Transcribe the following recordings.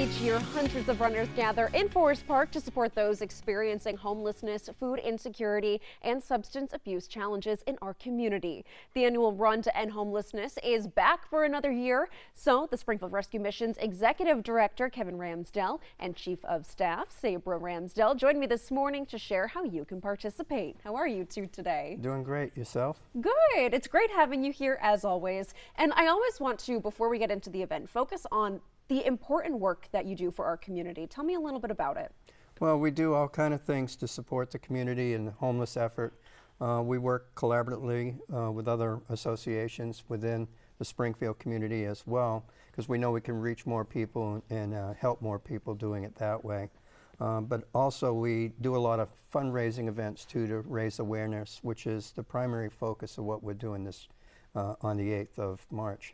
Each year, hundreds of runners gather in Forest Park to support those experiencing homelessness, food insecurity, and substance abuse challenges in our community. The annual Run to End Homelessness is back for another year. So the Springfield Rescue Mission's Executive Director, Kevin Ramsdell, and Chief of Staff, Sabra Ramsdell, joined me this morning to share how you can participate. How are you two today? Doing great. Yourself? Good. It's great having you here as always. And I always want to, before we get into the event, focus on the important work that you do for our community. Tell me a little bit about it. Well, we do all kinds of things to support the community and the homeless effort. We work collaboratively with other associations within the Springfield community as well, because we know we can reach more people and help more people doing it that way. But also we do a lot of fundraising events too to raise awareness, which is the primary focus of what we're doing this on the 8th of March.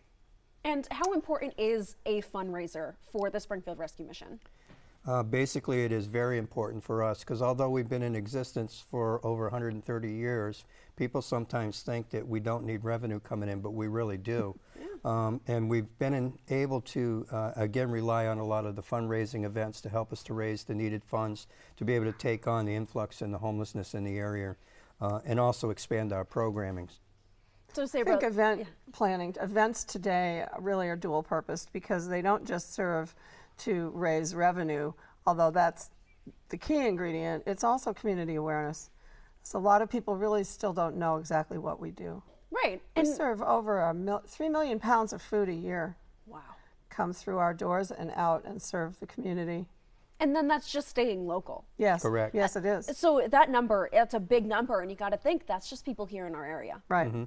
And how important is a fundraiser for the Springfield Rescue Mission? Basically, it is very important for us because although we've been in existence for over 130 years, people sometimes think that we don't need revenue coming in, but we really do. Yeah. And we've been able to, again, rely on a lot of the fundraising events to help us to raise the needed funds to be able to take on the influx in the homelessness in the area and also expand our programming. So Sabra, I think events today really are dual purposed because they don't just serve to raise revenue, although that's the key ingredient. It's also community awareness. So a lot of people really still don't know exactly what we do. Right. We serve over 3 million pounds of food a year. Wow. Come through our doors and out and serve the community. And then that's just staying local. Yes. Correct. Yes, it is. So that number, it's a big number, and you got to think that's just people here in our area. Right. Mm-hmm.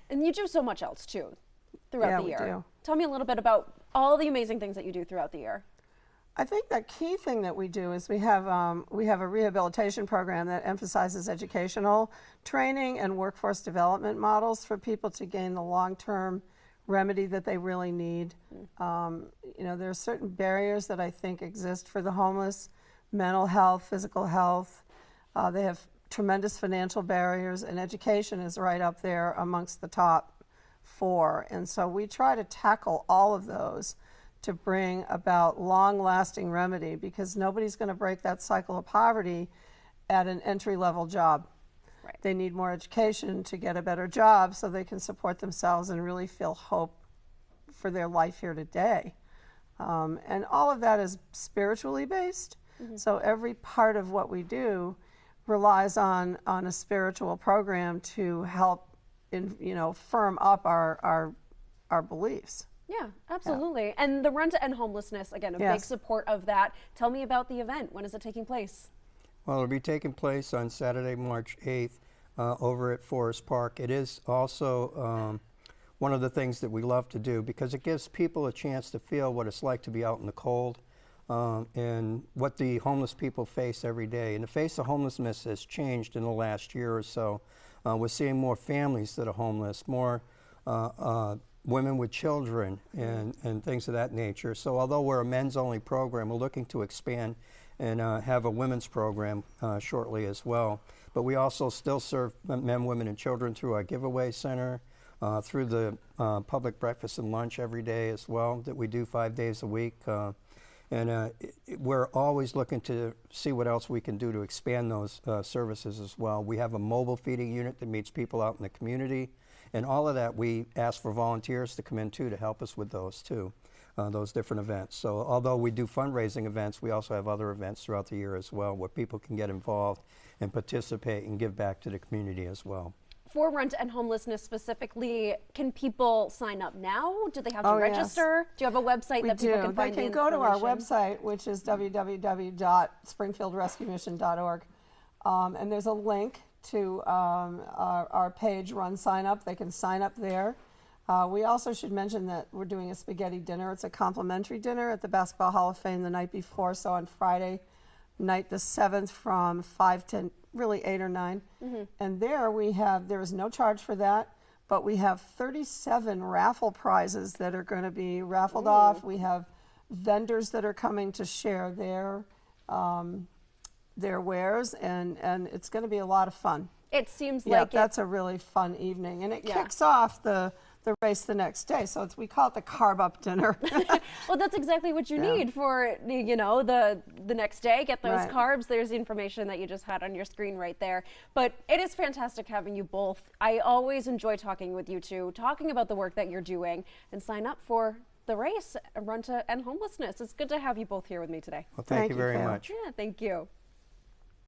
And you do so much else too throughout the year. We do. Tell me a little bit about all the amazing things that you do throughout the year. I think the key thing that we do is we have a rehabilitation program that emphasizes educational training and workforce development models for people to gain the long-term remedy that they really need. You know, there are certain barriers that I think exist for the homeless: mental health, physical health. They have tremendous financial barriers, and education is right up there amongst the top 4. And so we try to tackle all of those to bring about long-lasting remedy, because nobody's going to break that cycle of poverty at an entry-level job. Right. They need more education to get a better job so they can support themselves and really feel hope for their life here today. And all of that is spiritually based. Mm-hmm. So every part of what we do relies on a spiritual program to help firm up our beliefs. Yeah, absolutely. Yeah. And the Run to End Homelessness, again, a big support of that. Tell me about the event. When is it taking place? Well, it'll be taking place on Saturday, March 8th over at Forest Park. It is also one of the things that we love to do because it gives people a chance to feel what it's like to be out in the cold and what the homeless people face every day. And the face of homelessness has changed in the last year or so. We're seeing more families that are homeless, more women with children and things of that nature. So although we're a men's only program, we're looking to expand and have a women's program shortly as well. But we also still serve men, women, and children through our giveaway center, through the public breakfast and lunch every day as well that we do 5 days a week. And we're always looking to see what else we can do to expand those services as well. We have a mobile feeding unit that meets people out in the community. And all of that, we ask for volunteers to come in too to help us with those too, those different events. So although we do fundraising events, we also have other events throughout the year as well where people can get involved and participate and give back to the community as well. For Run to End Homelessness specifically, can people sign up now? Do they have to register? Yes. Do you have a website that people can find? They can go to our website, which is www.springfieldrescuemission.org, and there's a link to our page, Run Sign Up. They can sign up there. We also should mention that we're doing a spaghetti dinner. It's a complimentary dinner at the Basketball Hall of Fame the night before, so on Friday night the 7th from 5 to really 8 or 9. Mm-hmm. And there is no charge for that, but we have 37 raffle prizes that are going to be raffled off. We have vendors that are coming to share their wares, and it's going to be a lot of fun. It seems like that's a really fun evening, and it kicks off the the race the next day. So we call it the carb up dinner. Well, that's exactly what you need for, you know, the next day. Get those carbs. There's the information that you just had on your screen right there. But it is fantastic having you both. I always enjoy talking with you two, talking about the work that you're doing, and sign up for the race, Run to End Homelessness. It's good to have you both here with me today. Well, thank you very Kayla. much. Yeah, thank you.